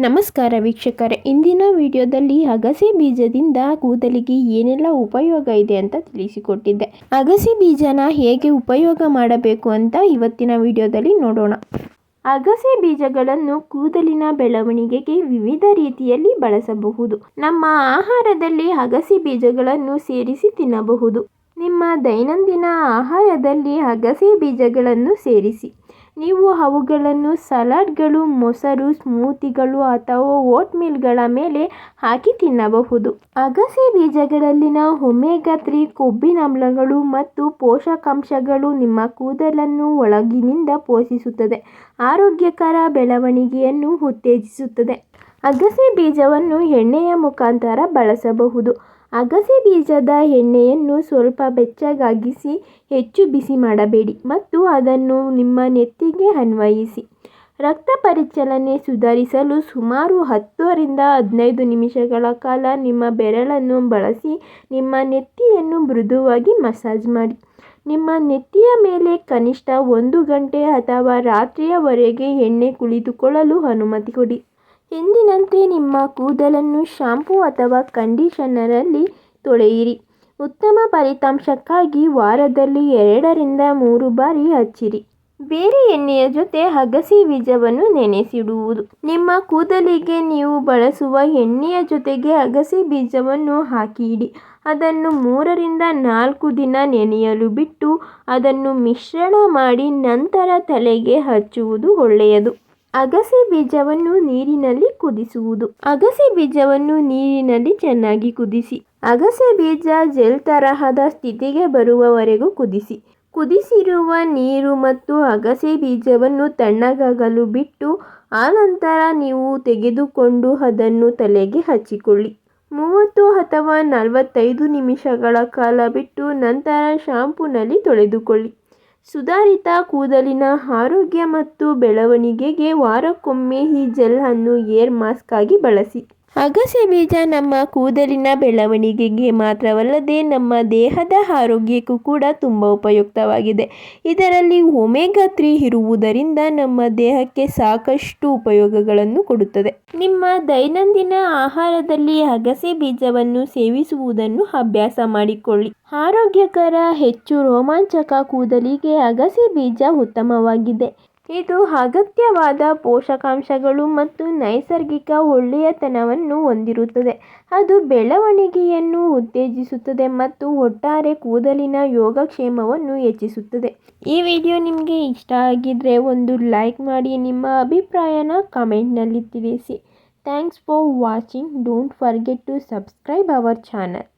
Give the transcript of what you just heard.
ನಮಸ್ಕಾರ ವೀಕ್ಷಕರೇ, ಇಂದಿನ ವಿಡಿಯೋದಲ್ಲಿ ಅಗಸೆ ಬೀಜದಿಂದ ಕೂದಲಿಗೆ ಏನೆಲ್ಲ ಉಪಯೋಗ ಇದೆ ಅಂತ ತಿಳಿಸಿಕೊಟ್ಟಿದ್ದೆ. ಅಗಸೆ ಬೀಜನ ಹೇಗೆ ಉಪಯೋಗ ಮಾಡಬೇಕು ಅಂತ ಇವತ್ತಿನ ವಿಡಿಯೋದಲ್ಲಿ ನೋಡೋಣ. ಅಗಸೆ ಬೀಜಗಳನ್ನು ಕೂದಲಿನ ಬೆಳವಣಿಗೆಗೆ ವಿವಿಧ ರೀತಿಯಲ್ಲಿ ಬಳಸಬಹುದು. ನಮ್ಮ ಆಹಾರದಲ್ಲಿ ಅಗಸೆ ಬೀಜಗಳನ್ನು ಸೇರಿಸಿ ತಿನ್ನಬಹುದು. ನಿಮ್ಮ ದೈನಂದಿನ ಆಹಾರದಲ್ಲಿ ಅಗಸೆ ಬೀಜಗಳನ್ನು ಸೇರಿಸಿ. ನೀವು ಅವುಗಳನ್ನು ಸಲಾಡ್ಗಳು, ಮೊಸರು, ಸ್ಮೂತಿಗಳು ಅಥವಾ ಓಟ್ಮೀಲ್ಗಳ ಮೇಲೆ ಹಾಕಿ ತಿನ್ನಬಹುದು. ಅಗಸೆ ಬೀಜಗಳಲ್ಲಿನ ಒಮೆಗಾ 3 ಕೊಬ್ಬಿನಾಮ್ಲಗಳು ಮತ್ತು ಪೋಷಕಾಂಶಗಳು ನಿಮ್ಮ ಕೂದಲನ್ನು ಒಳಗಿನಿಂದ ಪೋಷಿಸುತ್ತದೆ, ಆರೋಗ್ಯಕರ ಬೆಳವಣಿಗೆಯನ್ನು ಉತ್ತೇಜಿಸುತ್ತದೆ. ಅಗಸೆ ಬೀಜವನ್ನು ಎಣ್ಣೆಯ ಮುಖಾಂತರ ಬಳಸಬಹುದು. ಅಗಸೆ ಬೀಜದ ಎಣ್ಣೆಯನ್ನು ಸ್ವಲ್ಪ ಬೆಚ್ಚಗಾಗಿಸಿ ಹೆಚ್ಚು ಬಿಸಿ ಮಾಡಬೇಡಿ ಮತ್ತು ಅದನ್ನು ನಿಮ್ಮ ನೆತ್ತಿಗೆ ಅನ್ವಯಿಸಿ. ರಕ್ತ ಪರಿಚಲನೆ ಸುಧಾರಿಸಲು ಸುಮಾರು 10 ರಿಂದ 15 ನಿಮಿಷಗಳ ಕಾಲ ನಿಮ್ಮ ಬೆರಳನ್ನು ಬಳಸಿ ನಿಮ್ಮ ನೆತ್ತಿಯನ್ನು ಮೃದುವಾಗಿ ಮಸಾಜ್ ಮಾಡಿ. ನಿಮ್ಮ ನೆತ್ತಿಯ ಮೇಲೆ ಕನಿಷ್ಠ 1 ಗಂಟೆ ಅಥವಾ ರಾತ್ರಿಯವರೆಗೆ ಎಣ್ಣೆ ಕುಳಿತುಕೊಳ್ಳಲು ಅನುಮತಿ ಕೊಡಿ. ಎಂದಿನಂತೆ ನಿಮ್ಮ ಕೂದಲನ್ನು ಶಾಂಪೂ ಅಥವಾ ಕಂಡೀಷನರಲ್ಲಿ ತೊಳೆಯಿರಿ. ಉತ್ತಮ ಫಲಿತಾಂಶಕ್ಕಾಗಿ ವಾರದಲ್ಲಿ 2 ರಿಂದ 3 ಬಾರಿ ಹಚ್ಚಿರಿ. ಬೇರೆ ಎಣ್ಣೆಯ ಜೊತೆ ಅಗಸೆ ಬೀಜವನ್ನು ನೆನೆಸಿಡುವುದು. ನಿಮ್ಮ ಕೂದಲಿಗೆ ನೀವು ಬಳಸುವ ಎಣ್ಣೆಯ ಜೊತೆಗೆ ಅಗಸೆ ಬೀಜವನ್ನು ಹಾಕಿ ಇಡಿ. ಅದನ್ನು 3 ರಿಂದ 4 ದಿನ ನೆನೆಯಲು ಬಿಟ್ಟು ಅದನ್ನು ಮಿಶ್ರಣ ಮಾಡಿ ನಂತರ ತಲೆಗೆ ಹಚ್ಚುವುದು ಒಳ್ಳೆಯದು. ಅಗಸೆ ಬೀಜವನ್ನು ನೀರಿನಲ್ಲಿ ಕುದಿಸುವುದು. ಅಗಸೆ ಬೀಜವನ್ನು ನೀರಿನಲ್ಲಿ ಚೆನ್ನಾಗಿ ಕುದಿಸಿ. ಅಗಸೆ ಬೀಜ ಜೆಲ್ ತರಹದ ಸ್ಥಿತಿಗೆ ಬರುವವರೆಗೂ ಕುದಿಸಿ. ಕುದಿಸಿರುವ ನೀರು ಮತ್ತು ಅಗಸೆ ಬೀಜವನ್ನು ತಣ್ಣಗಾಗಲು ಬಿಟ್ಟು ಆನಂತರ ನೀವು ತೆಗೆದುಕೊಂಡು ಅದನ್ನು ತಲೆಗೆ ಹಚ್ಚಿಕೊಳ್ಳಿ. 30 ಅಥವಾ 45 ನಿಮಿಷಗಳ ಕಾಲ ಬಿಟ್ಟು ನಂತರ ಶಾಂಪೂನಲ್ಲಿ ತೊಳೆದುಕೊಳ್ಳಿ. ಸುಧಾರಿತ ಕೂದಲಿನ ಆರೋಗ್ಯ ಮತ್ತು ಬೆಳವಣಿಗೆಗೆ ವಾರಕ್ಕೊಮ್ಮೆ ಈ ಜೆಲ್ ಅನ್ನು ಹೇರ್ ಮಾಸ್ಕ್ ಆಗಿ ಬಳಸಿ. ಅಗಸೆ ಬೀಜ ನಮ್ಮ ಕೂದಲಿನ ಬೆಳವಣಿಗೆಗೆ ಮಾತ್ರವಲ್ಲದೆ ನಮ್ಮ ದೇಹದ ಆರೋಗ್ಯಕ್ಕೂ ಕೂಡ ತುಂಬ ಉಪಯುಕ್ತವಾಗಿದೆ. ಇದರಲ್ಲಿ ಒಮೆಗಾ 3 ಇರುವುದರಿಂದ ನಮ್ಮ ದೇಹಕ್ಕೆ ಸಾಕಷ್ಟು ಉಪಯೋಗಗಳನ್ನು ಕೊಡುತ್ತದೆ. ನಿಮ್ಮ ದೈನಂದಿನ ಆಹಾರದಲ್ಲಿ ಅಗಸೆ ಬೀಜವನ್ನು ಸೇವಿಸುವುದನ್ನು ಅಭ್ಯಾಸ ಮಾಡಿಕೊಳ್ಳಿ. ಆರೋಗ್ಯಕರ, ಹೆಚ್ಚು ರೋಮಾಂಚಕ ಕೂದಲಿಗೆ ಅಗಸೆ ಬೀಜ ಉತ್ತಮವಾಗಿದೆ. ಇದು ಅಗತ್ಯವಾದ ಪೋಷಕಾಂಶಗಳು ಮತ್ತು ನೈಸರ್ಗಿಕ ಒಳ್ಳೆಯತನವನ್ನು ಹೊಂದಿರುತ್ತದೆ. ಅದು ಬೆಳವಣಿಗೆಯನ್ನು ಉತ್ತೇಜಿಸುತ್ತದೆ ಮತ್ತು ಒಟ್ಟಾರೆ ಕೂದಲಿನ ಯೋಗಕ್ಷೇಮವನ್ನು ಹೆಚ್ಚಿಸುತ್ತದೆ. ಈ ವಿಡಿಯೋ ನಿಮಗೆ ಇಷ್ಟ ಆಗಿದ್ರೆ ಒಂದು ಲೈಕ್ ಮಾಡಿ, ನಿಮ್ಮ ಅಭಿಪ್ರಾಯನ ಕಮೆಂಟ್ನಲ್ಲಿ ತಿಳಿಸಿ. Thanks for watching. Don't forget to subscribe our channel.